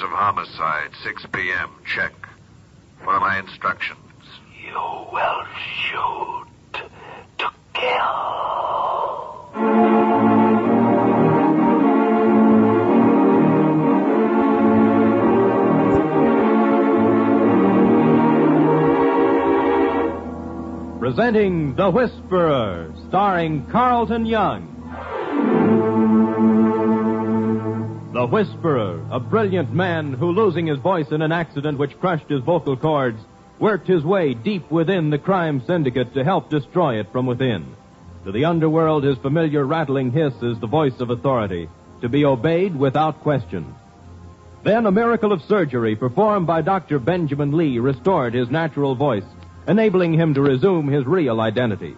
of homicide, 6 p.m. Check. What are my instructions? You will shoot to kill. Presenting The Whisperer, starring Carlton Young. The Whisperer, a brilliant man who, losing his voice in an accident which crushed his vocal cords, worked his way deep within the crime syndicate to help destroy it from within. To the underworld, his familiar rattling hiss is the voice of authority, to be obeyed without question. Then a miracle of surgery performed by Dr. Benjamin Lee restored his natural voice, enabling him to resume his real identity.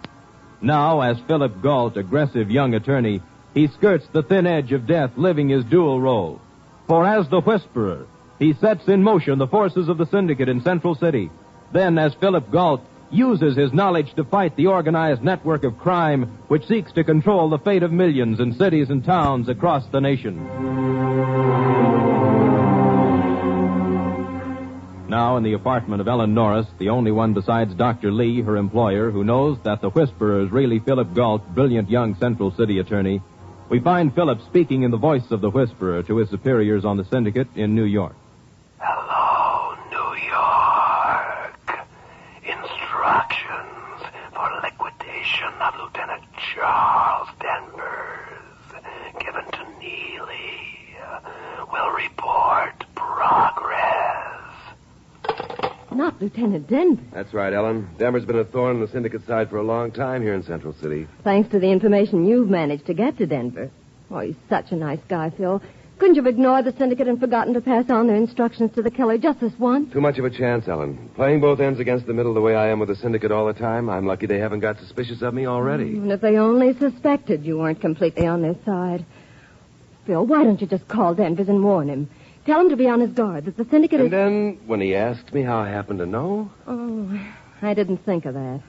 Now, as Philip Galt, aggressive young attorney, he skirts the thin edge of death, living his dual role. For as the Whisperer, he sets in motion the forces of the syndicate in Central City. Then, as Philip Galt, uses his knowledge to fight the organized network of crime which seeks to control the fate of millions in cities and towns across the nation. Now, in the apartment of Ellen Norris, the only one besides Dr. Lee, her employer, who knows that the Whisperer is really Philip Galt, brilliant young Central City attorney, we find Philip speaking in the voice of the Whisperer to his superiors on the syndicate in New York. Hello, New York. Instructions for liquidation of Lieutenant Charles Denvers, given to Neely. Will report progress. Not Lieutenant Denver. That's right, Ellen. Denver's been a thorn in the syndicate side for a long time here in Central City. Thanks to the information you've managed to get to Denver. Oh, he's such a nice guy, Phil. Couldn't you have ignored the syndicate and forgotten to pass on their instructions to the killer just this once? Too much of a chance, Ellen. Playing both ends against the middle the way I am with the syndicate all the time, I'm lucky they haven't got suspicious of me already. And if they only suspected you weren't completely on their side. Phil, why don't you just call Denvers and warn him? Tell him to be on his guard, that the syndicate And then, when he asked me how I happened to know... Oh, I didn't think of that.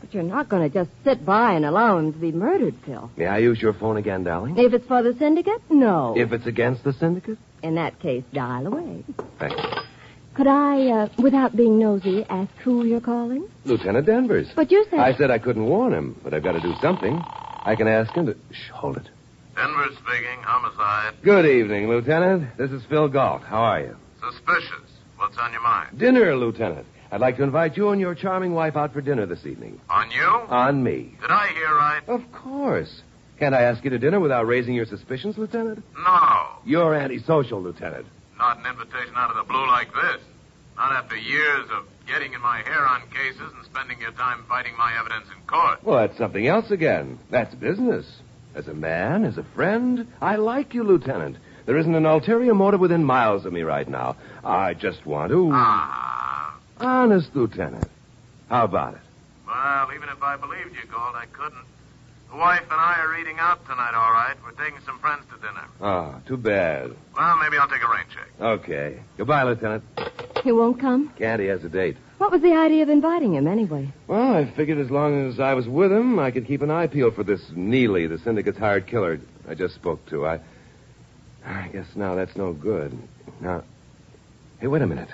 But you're not going to just sit by and allow him to be murdered, Phil. May I use your phone again, darling? If it's for the syndicate, no. If it's against the syndicate? In that case, dial away. Thanks. Could I, without being nosy, ask who you're calling? Lieutenant Denvers. But you said... I said I couldn't warn him, but I've got to do something. I can ask him to... Shh, hold it. Denver speaking, homicide. Good evening, Lieutenant. This is Phil Galt. How are you? Suspicious. What's on your mind? Dinner, Lieutenant. I'd like to invite you and your charming wife out for dinner this evening. On you? On me. Did I hear right? Of course. Can't I ask you to dinner without raising your suspicions, Lieutenant? No. You're antisocial, Lieutenant. Not an invitation out of the blue like this. Not after years of getting in my hair on cases and spending your time fighting my evidence in court. Well, that's something else again. That's business. As a man, as a friend, I like you, Lieutenant. There isn't an ulterior motive within miles of me right now. I just want to... Honest, Lieutenant. How about it? Well, even if I believed you, Gold, I couldn't. The wife and I are eating out tonight, all right. We're taking some friends to dinner. Oh, too bad. Well, maybe I'll take a rain check. Okay. Goodbye, Lieutenant. He won't come? Can't. He has a date. What was the idea of inviting him, anyway? Well, I figured as long as I was with him, I could keep an eye peeled for this Neely, the syndicate's hired killer I just spoke to. I guess now that's no good. Now, hey, wait a minute.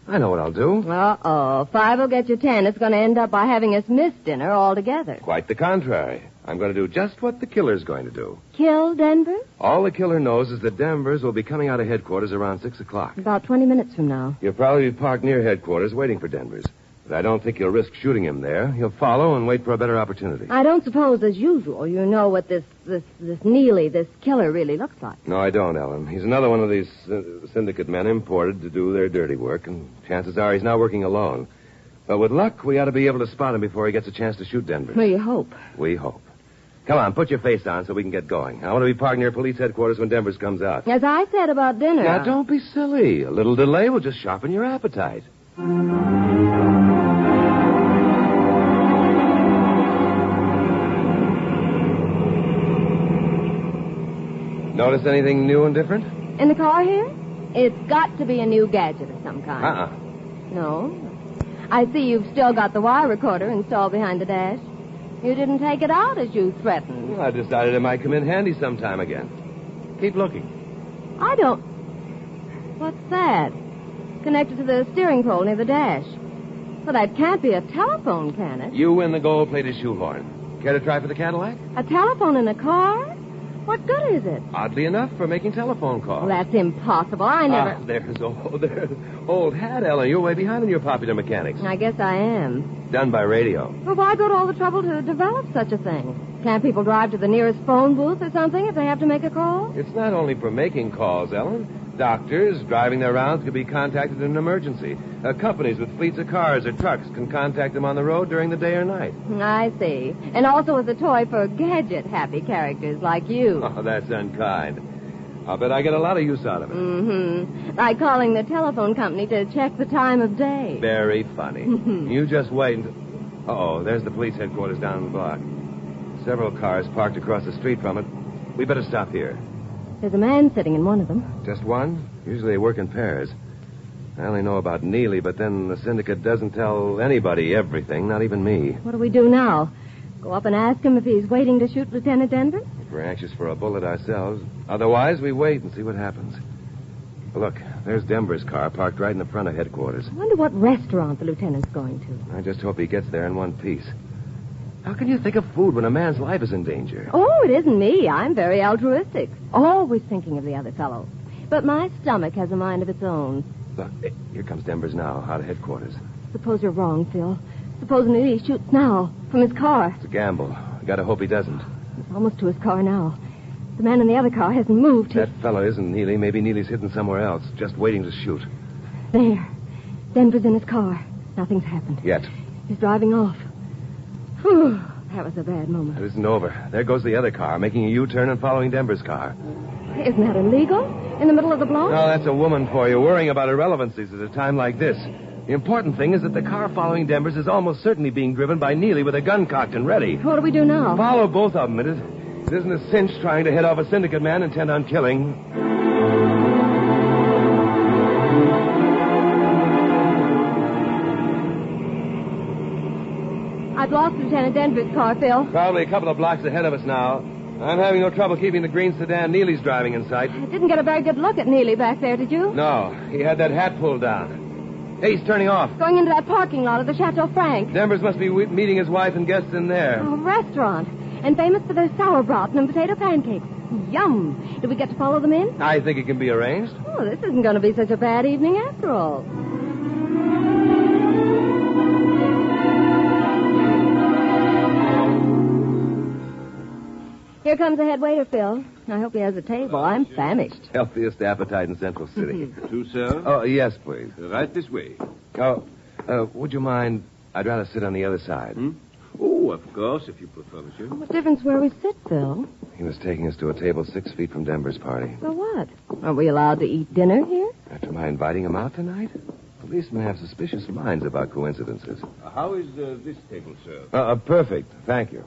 I know what I'll do. Uh-oh. 5 will get you 10. It's going to end up by having us miss dinner altogether. Quite the contrary. I'm going to do just what the killer's going to do. Kill Denver? All the killer knows is that Denvers will be coming out of headquarters around 6 o'clock. About 20 minutes from now. He'll probably be parked near headquarters waiting for Denvers. But I don't think he'll risk shooting him there. He'll follow and wait for a better opportunity. I don't suppose, as usual, you know what this Neely, this killer, really looks like. No, I don't, Ellen. He's another one of these syndicate men imported to do their dirty work, and chances are he's not working alone. But with luck, we ought to be able to spot him before he gets a chance to shoot Denver. Well, you hope. We hope. Come on, put your face on so we can get going. I want to be parked near police headquarters when Denvers comes out. As I said about dinner... Now, don't be silly. A little delay will just sharpen your appetite. Notice anything new and different? In the car here? It's got to be a new gadget of some kind. No. I see you've still got the wire recorder installed behind the dash. You didn't take it out as you threatened. Well, I decided it might come in handy sometime again. Keep looking. I don't... What's that? Connected to the steering pole near the dash. Well, that can't be a telephone, can it? You win the gold-plated shoehorn. Care to try for the Cadillac? A telephone in a car? What good is it? Oddly enough, for making telephone calls. Well, that's impossible. I never... There's old hat, Ellen. You're way behind in your popular mechanics. I guess I am. Done by radio. Well, why go to all the trouble to develop such a thing? Can't people drive to the nearest phone booth or something if they have to make a call? It's not only for making calls, Ellen. Doctors driving their rounds could be contacted in an emergency. Companies with fleets of cars or trucks can contact them on the road during the day or night. I see. And also as a toy for gadget-happy characters like you. Oh, that's unkind. I'll bet I get a lot of use out of it. Mm-hmm. Like calling the telephone company to check the time of day. Very funny. You just wait until... Uh-oh, there's the police headquarters down the block. Several cars parked across the street from it. We better stop here. There's a man sitting in one of them. Just one? Usually they work in pairs. I only know about Neely, but then the syndicate doesn't tell anybody everything, not even me. What do we do now? Go up and ask him if he's waiting to shoot Lieutenant Denver? If we're anxious for a bullet ourselves. Otherwise, we wait and see what happens. Look, there's Denver's car parked right in the front of headquarters. I wonder what restaurant the lieutenant's going to. I just hope he gets there in one piece. How can you think of food when a man's life is in danger? Oh, it isn't me. I'm very altruistic. Always thinking of the other fellow. But my stomach has a mind of its own. Look, here comes Denver's now, out of headquarters. Suppose you're wrong, Phil. Suppose he shoots now, from his car. It's a gamble. I gotta hope he doesn't. He's almost to his car now. The man in the other car hasn't moved. That fellow isn't Neely. Maybe Neely's hidden somewhere else, just waiting to shoot. There. Denver's in his car. Nothing's happened. Yet. He's driving off. Whew, that was a bad moment. It isn't over. There goes the other car, making a U-turn and following Denver's car. Isn't that illegal? In the middle of the block? No, that's a woman for you, worrying about irrelevancies at a time like this. The important thing is that the car following Denver's is almost certainly being driven by Neely with a gun cocked and ready. What do we do now? Follow both of them. It isn't a cinch trying to head off a syndicate man intent on killing. I've lost Lieutenant Denver's car, Phil. Probably a couple of blocks ahead of us now. I'm having no trouble keeping the green sedan Neely's driving in sight. I didn't get a very good look at Neely back there, did you? No, he had that hat pulled down. Hey, he's turning off. Going into that parking lot of the Chateau Frank. Denver's must be meeting his wife and guests in there. A restaurant. And famous for their sauerbraten and potato pancakes. Yum. Do we get to follow them in? I think it can be arranged. Oh, this isn't going to be such a bad evening after all. Here comes the head waiter, Phil. I hope he has a table. I'm famished. Healthiest appetite in Central City. Two, sir? Oh, yes, please. Right this way. Oh, would you mind? I'd rather sit on the other side. Oh, of course, if you prefer, monsieur. What difference where we sit, Phil? He was taking us to a table 6 feet from Denver's party. For what? Are we allowed to eat dinner here? After my inviting him out tonight? Policemen have suspicious minds about coincidences. How is this table, sir? Perfect. Thank you.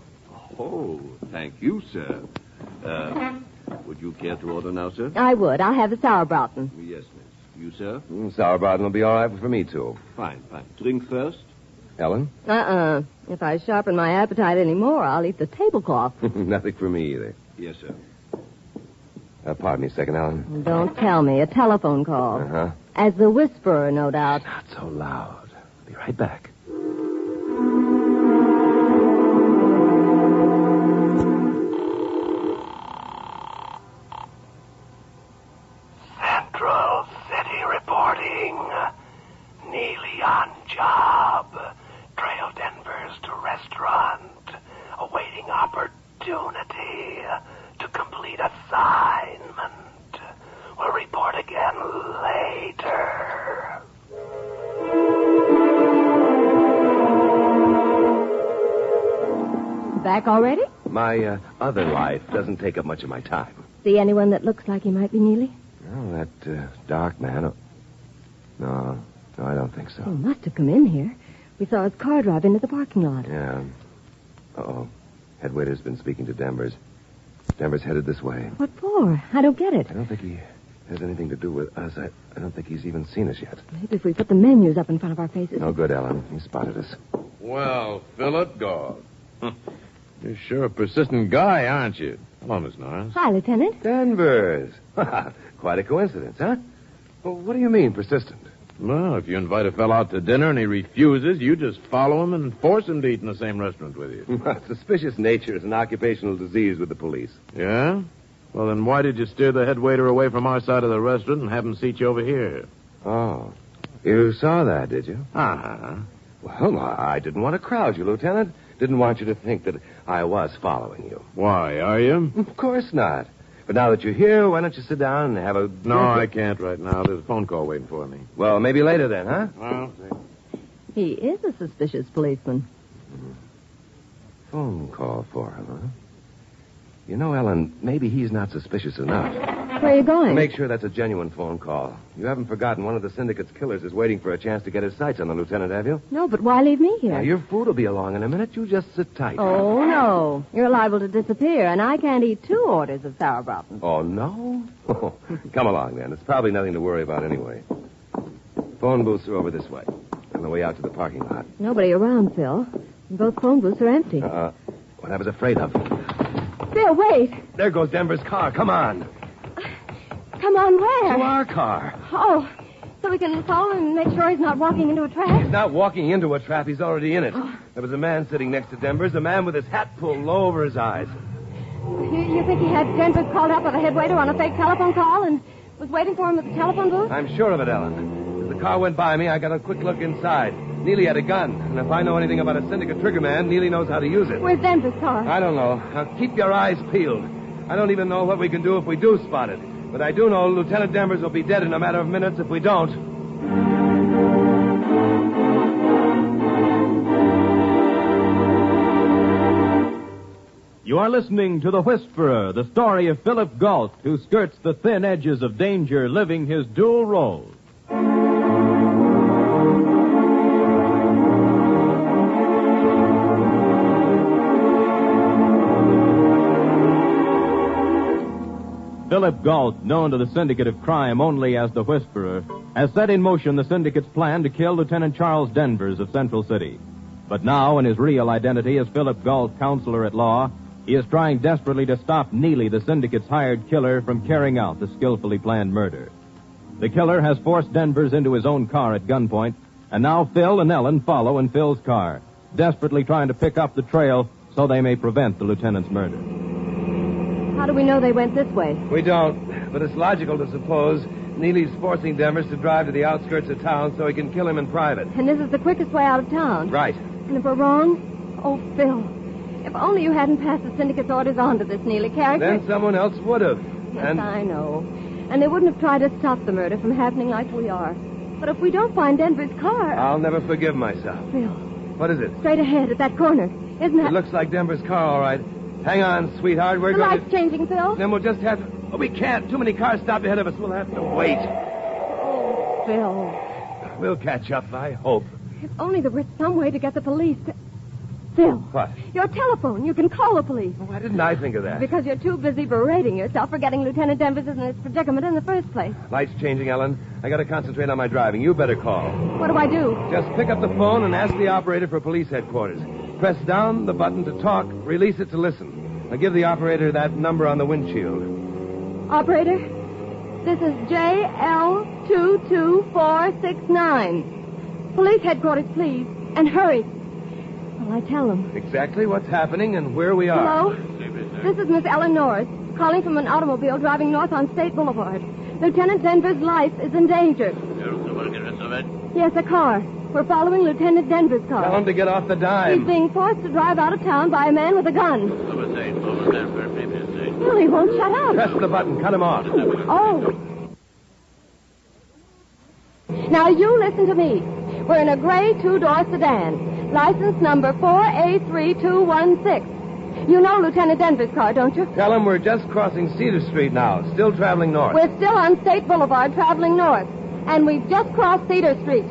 Oh, thank you, sir. Would you care to order now, sir? I would. I'll have the sauerbraten. Yes, miss. You, sir? Sauerbraten will be all right for me, too. Fine. Drink first. Ellen? If I sharpen my appetite any more, I'll eat the tablecloth. Nothing for me either. Yes, sir. Pardon me a second, Ellen. Don't tell me. A telephone call. Uh-huh. As the whisperer, no doubt. Not so loud. Be right back. Central City reporting. Neely on job. Trail Denver's to restaurant. Awaiting opportunity to complete assignment. We'll report again later. Back already? My other life doesn't take up much of my time. See anyone that looks like he might be Neely? Oh, that dark man. No, I don't think so. He must have come in here. We saw his car drive into the parking lot. Yeah. Uh-oh. Head waiter's been speaking to Denver's. Denver's headed this way. What for? I don't get it. I don't think he has anything to do with us. I don't think he's even seen us yet. Maybe if we put the menus up in front of our faces. No good, Ellen. He spotted us. Well, Philip, dog. You're sure a persistent guy, aren't you? Hello, Miss Norris. Hi, Lieutenant. Denver's. Quite a coincidence, huh? Well, what do you mean, persistent? Well, if you invite a fellow out to dinner and he refuses, you just follow him and force him to eat in the same restaurant with you. Suspicious nature is an occupational disease with the police. Yeah? Well, then why did you steer the head waiter away from our side of the restaurant and have him seat you over here? Oh. You saw that, did you? Uh-huh. Well, I didn't want to crowd you, Lieutenant. Didn't want you to think that I was following you. Why, are you? Of course not. But now that you're here, why don't you sit down and have a... No, I can't right now. There's a phone call waiting for me. Well, maybe later then, huh? Well, He is a suspicious policeman. Phone call for him, huh? You know, Ellen, maybe he's not suspicious enough. Where are you going? Make sure that's a genuine phone call. You haven't forgotten one of the syndicate's killers is waiting for a chance to get his sights on the lieutenant, have you? No, but why leave me here? Now, your food will be along in a minute. You just sit tight. Oh, no. You're liable to disappear, and I can't eat 2 orders of sauerbraten. Oh, no? Come along, then. It's probably nothing to worry about anyway. Phone booths are over this way. On the way out to the parking lot. Nobody around, Phil. Both phone booths are empty. What I was afraid of. Phil, wait. There goes Denver's car. Come on. Come on, where? To our car. Oh, so we can follow him and make sure he's not walking into a trap? He's not walking into a trap. He's already in it. There was a man sitting next to Denver's, a man with his hat pulled low over his eyes. You think he had Denver's called up by the head waiter on a fake telephone call and was waiting for him at the telephone booth? I'm sure of it, Ellen. As the car went by me, I got a quick look inside. Neely had a gun, and if I know anything about a syndicate trigger man, Neely knows how to use it. Where's Denver's car? I don't know. Now, keep your eyes peeled. I don't even know what we can do if we do spot it. But I do know Lieutenant Denvers will be dead in a matter of minutes if we don't. You are listening to The Whisperer, the story of Philip Galt, who skirts the thin edges of danger, living his dual role. Philip Galt, known to the syndicate of crime only as the Whisperer, has set in motion the syndicate's plan to kill Lieutenant Charles Denvers of Central City. But now, in his real identity as Philip Galt, counselor at law, he is trying desperately to stop Neely, the syndicate's hired killer, from carrying out the skillfully planned murder. The killer has forced Denvers into his own car at gunpoint, and now Phil and Ellen follow in Phil's car, desperately trying to pick up the trail so they may prevent the lieutenant's murder. How do we know they went this way? We don't, but it's logical to suppose Neely's forcing Denvers to drive to the outskirts of town so he can kill him in private. And this is the quickest way out of town. Right. And if we're wrong? Oh, Phil, if only you hadn't passed the syndicate's orders on to this Neely character. Then someone else would have. Yes, I know. And they wouldn't have tried to stop the murder from happening like we are. But if we don't find Denver's car... I'll never forgive myself. Phil. What is it? Straight ahead at that corner. Isn't that... It looks like Denver's car, all right. Hang on, sweetheart. We're the going light's changing, Phil. Then we'll just have to... Oh, we can't. Too many cars stopped ahead of us. We'll have to wait. Oh, Phil. We'll catch up, I hope. If only there were some way to get the police to... Phil. What? Your telephone. You can call the police. Why didn't I think of that? Because you're too busy berating yourself for getting Lieutenant Denvers in this predicament in the first place. Light's changing, Ellen. I got to concentrate on my driving. You better call. What do I do? Just pick up the phone and ask the operator for police headquarters. Press down the button to talk, release it to listen. Now give the operator that number on the windshield. Operator, this is JL22469. Police headquarters, please. And hurry. Well, I tell them. Exactly what's happening and where we are. Hello? This is Miss Ellen Norris, calling from an automobile driving north on State Boulevard. Lieutenant Denver's life is in danger. Yes, a car. We're following Lieutenant Denver's car. Tell him to get off the dime. He's being forced to drive out of town by a man with a gun. Well, he won't shut up. Press the button. Cut him off. Oh. Now, you listen to me. We're in a gray 2-door sedan. License number 4A3216. You know Lieutenant Denver's car, don't you? Tell him we're just crossing Cedar Street now, still traveling north. We're still on State Boulevard, traveling north. And we've just crossed Cedar Street.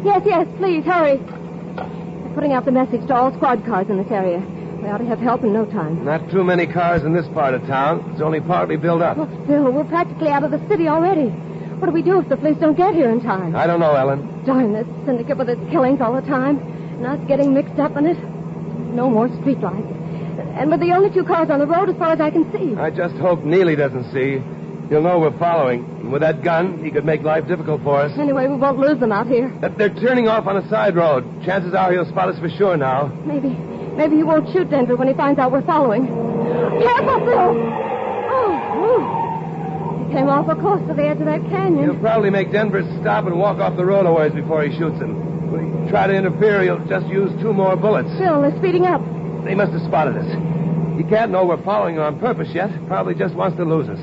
Yes, please, hurry. We're putting out the message to all squad cars in this area. We ought to have help in no time. Not too many cars in this part of town. It's only partly built up. Oh, Phil, we're practically out of the city already. What do we do if the police don't get here in time? I don't know, Ellen. Darn this syndicate with its killings all the time. And us getting mixed up in it. No more streetlights. And with the only 2 cars on the road as far as I can see. I just hope Neely doesn't see. He'll know we're following. And with that gun, he could make life difficult for us. Anyway, we won't lose them out here. They're turning off on a side road. Chances are he'll spot us for sure now. Maybe he won't shoot Denver when he finds out we're following. Careful, Phil! Oh, he came awful close to the edge of that canyon. He'll probably make Denver stop and walk off the road a ways before he shoots him. When he try to interfere, he'll just use 2 more bullets. Phil, they're speeding up. They must have spotted us. He can't know we're following him on purpose yet. Probably just wants to lose us.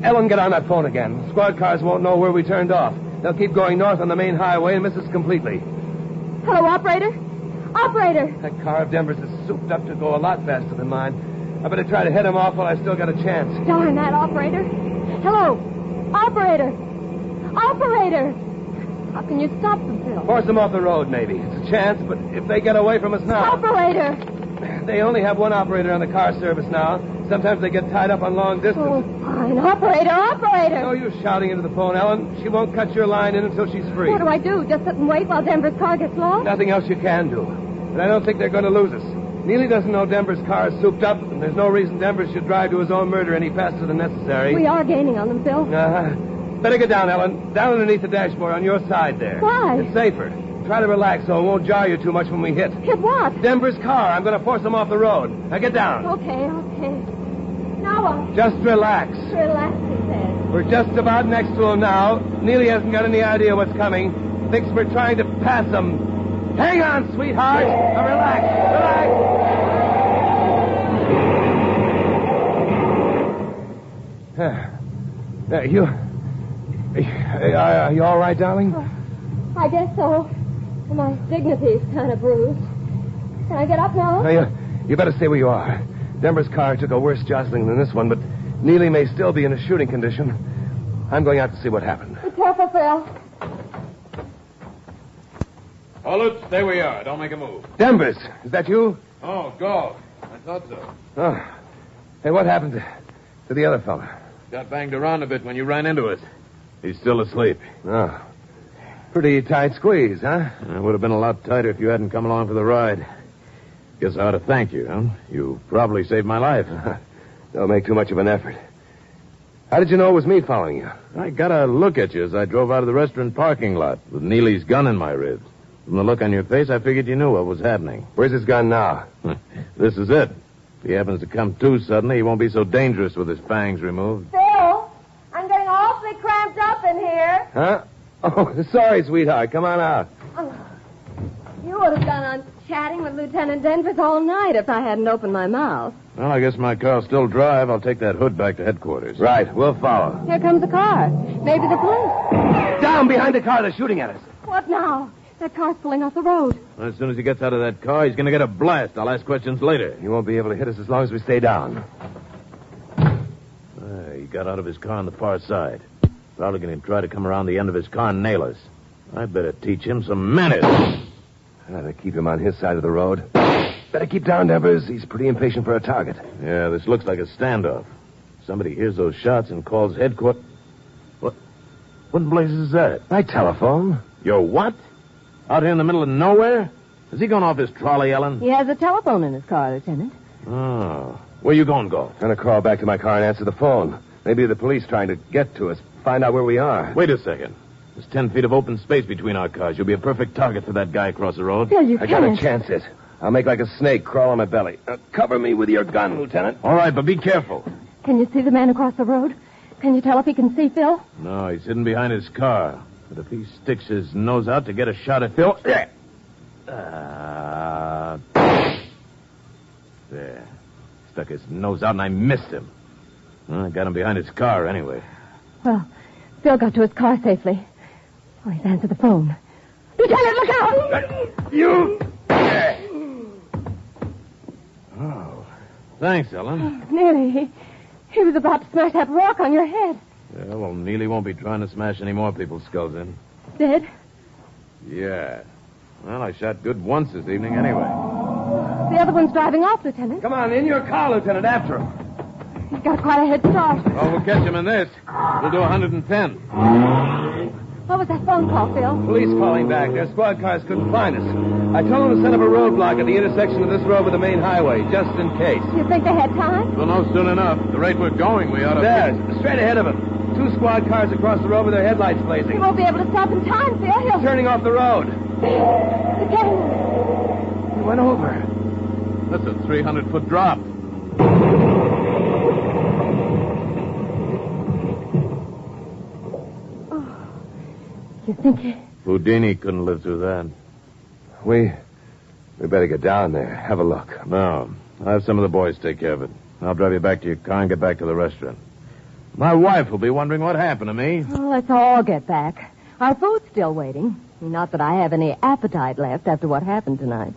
Ellen, get on that phone again. Squad cars won't know where we turned off. They'll keep going north on the main highway and miss us completely. Hello, operator? Operator! That car of Denver's is souped up to go a lot faster than mine. I better try to head him off while I still got a chance. Darn that, operator. Hello? Operator! Operator! How can you stop them, Phil? Force them off the road, maybe. It's a chance, but if they get away from us now... Operator! They only have one operator on the car service now. Sometimes they get tied up on long distance. Oh, fine. Operator, operator! No use shouting into the phone, Ellen. She won't cut your line in until she's free. What do I do? Just sit and wait while Denver's car gets lost? Nothing else you can do. But I don't think they're going to lose us. Neely doesn't know Denver's car is souped up, and there's no reason Denver should drive to his own murder any faster than necessary. We are gaining on them, Phil. Better get down, Ellen. Down underneath the dashboard on your side there. Why? It's safer. Try to relax so it won't jar you too much when we hit. Hit what? Denver's car. I'm going to force him off the road. Now get down. Okay. Now what? Just relax. Relax, he says. We're just about next to him now. Neely hasn't got any idea what's coming. Thinks we're trying to pass him. Hang on, sweetheart. Now relax. Are you all right, darling? I guess so. My dignity's kind of bruised. Can I get up now? You better stay where you are. Denver's car took a worse jostling than this one, but Neely may still be in a shooting condition. I'm going out to see what happened. Be careful, Phil. Oh, Lutz, stay where you are. Don't make a move. Denver's. Is that you? Oh, go. I thought so. Oh. Hey, what happened to the other fella? Got banged around a bit when you ran into it. He's still asleep. Oh. Pretty tight squeeze, huh? It would have been a lot tighter if you hadn't come along for the ride. Guess I ought to thank you, huh? You probably saved my life. Don't make too much of an effort. How did you know it was me following you? I got a look at you as I drove out of the restaurant parking lot with Neely's gun in my ribs. From the look on your face, I figured you knew what was happening. Where's his gun now? This is it. If he happens to come to suddenly, he won't be so dangerous with his fangs removed. Phil, I'm getting awfully cramped up in here. Huh? Oh, sorry, sweetheart. Come on out. Oh, you would have gone on chatting with Lieutenant Denvers all night if I hadn't opened my mouth. Well, I guess my car'll still drive. I'll take that hood back to headquarters. Right. We'll follow. Here comes the car. Maybe the police. Down behind the car. They're shooting at us. What now? That car's pulling off the road. As soon as he gets out of that car, he's going to get a blast. I'll ask questions later. He won't be able to hit us as long as we stay down. He got out of his car on the far side. Probably going to try to come around the end of his car and nail us. I'd better teach him some manners. Better keep him on his side of the road. Better keep down, Denvers. He's pretty impatient for a target. Yeah, this looks like a standoff. Somebody hears those shots and calls headquarters. What in blazes is that? My telephone. Your what? Out here in the middle of nowhere? Is he going off his trolley, Ellen? He has a telephone in his car, Lieutenant. Oh. Where you going, Go? Gonna crawl back to my car and answer the phone. Maybe the police trying to get to us. Find out where we are. Wait a second. There's 10 feet of open space between our cars. You'll be a perfect target for that guy across the road. Phil, you I can't. gotta chance it. I'll make like a snake crawl on my belly. Cover me with your gun, Lieutenant. All right, but be careful. Can you see the man across the road? Can you tell if he can see Phil? No, he's hidden behind his car. But if he sticks his nose out to get a shot at Phil... There. Stuck his nose out and I missed him. Well, I got him behind his car anyway. Well, Phil got to his car safely. Oh, he's answered the phone. Lieutenant, look out! You... Oh. Thanks, Ellen. Nearly. He was about to smash that rock on your head. Yeah, well, Neely won't be trying to smash any more people's skulls in. Dead? Yeah. Well, I shot good once this evening anyway. The other one's driving off, Lieutenant. Come on, in your car, Lieutenant, after him. He's got quite a head start. Well, we'll catch him in this. We'll do 110. What was that phone call, Phil? Police calling back. Their squad cars couldn't find us. I told them to set up a roadblock at the intersection of this road with the main highway, just in case. You think they had time? We'll know soon enough. The rate we're going, we ought to... There, straight ahead of them. 2 squad cars across the road with their headlights He blazing. won't be able to stop in time, Phil. He'll... Turning off the road. He's getting... He went over. That's a 300-foot drop. You think he... Houdini couldn't live through that. We better get down there. Have a look. No. I'll have some of the boys take care of it. I'll drive you back to your car and get back to the restaurant. My wife will be wondering what happened to me. Well, let's all get back. Our food's still waiting. Not that I have any appetite left after what happened tonight.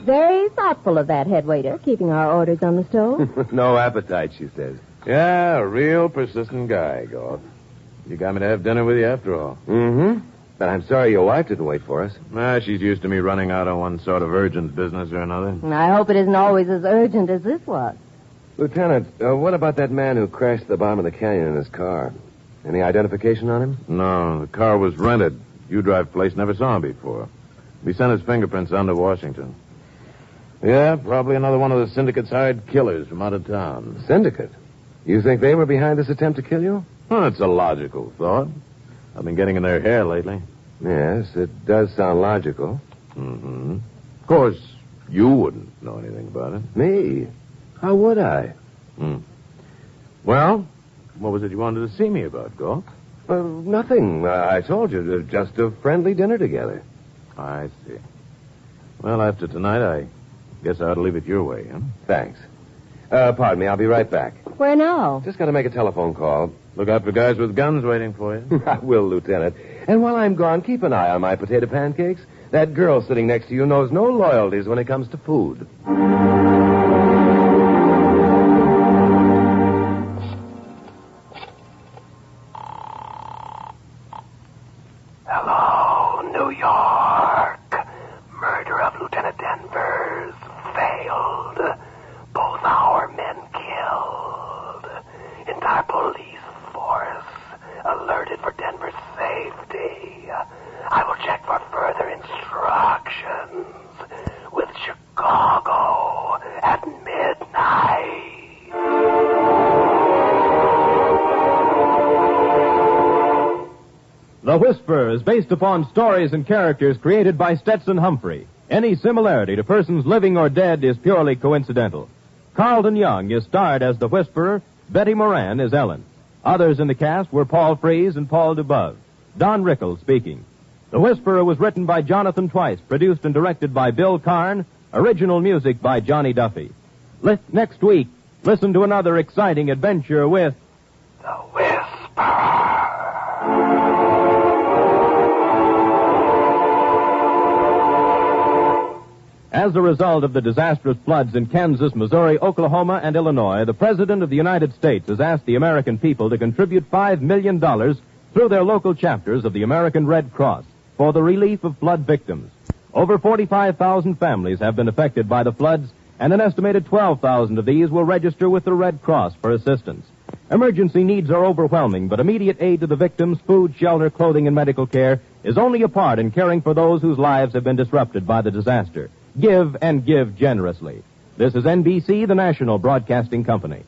Very thoughtful of that head waiter, keeping our orders on the stove. No appetite, she says. Yeah, a real persistent guy, Goff. You got me to have dinner with you after all. Mm-hmm. But I'm sorry your wife didn't wait for us. She's used to me running out on one sort of urgent business or another. And I hope it isn't always as urgent as this was. Lieutenant, what about that man who crashed at the bottom of the canyon in his car? Any identification on him? No, the car was rented. U-Drive place never saw him before. We sent his fingerprints down to Washington. Yeah, probably another one of the syndicate's hired killers from out of town. Syndicate? You think they were behind this attempt to kill you? Well, it's a logical thought. I've been getting in their hair lately. Yes, it does sound logical. Mm-hmm. Of course, you wouldn't know anything about it. Me? How would I? Well, what was it you wanted to see me about, Goff? Nothing. I told you, just a friendly dinner together. I see. Well, after tonight, I guess I ought to leave it your way, huh? Thanks. Pardon me, I'll be right back. Where now? Just got to make a telephone call. Look out for guys with guns waiting for you. I will, Lieutenant. And while I'm gone, keep an eye on my potato pancakes. That girl sitting next to you knows no loyalties when it comes to food. Hello, New York. Murder of Lieutenant Danvers failed. Both our men killed. Entire police force alerted for Denver's safety. I will check for further instructions with Chicago at midnight. The Whisperer is based upon stories and characters created by Stetson Humphrey. Any similarity to persons living or dead is purely coincidental. Carlton Young is starred as the Whisperer. Betty Moran is Ellen. Others in the cast were Paul Frees and Paul DeBove. Don Rickles speaking. The Whisperer was written by Jonathan Twice, produced and directed by Bill Karn, original music by Johnny Duffy. Next week, listen to another exciting adventure with The Whisperer. As a result of the disastrous floods in Kansas, Missouri, Oklahoma, and Illinois, the President of the United States has asked the American people to contribute $5 million through their local chapters of the American Red Cross for the relief of flood victims. Over 45,000 families have been affected by the floods, and an estimated 12,000 of these will register with the Red Cross for assistance. Emergency needs are overwhelming, but immediate aid to the victims, food, shelter, clothing, and medical care is only a part in caring for those whose lives have been disrupted by the disaster. Give and give generously. This is NBC, the national broadcasting company.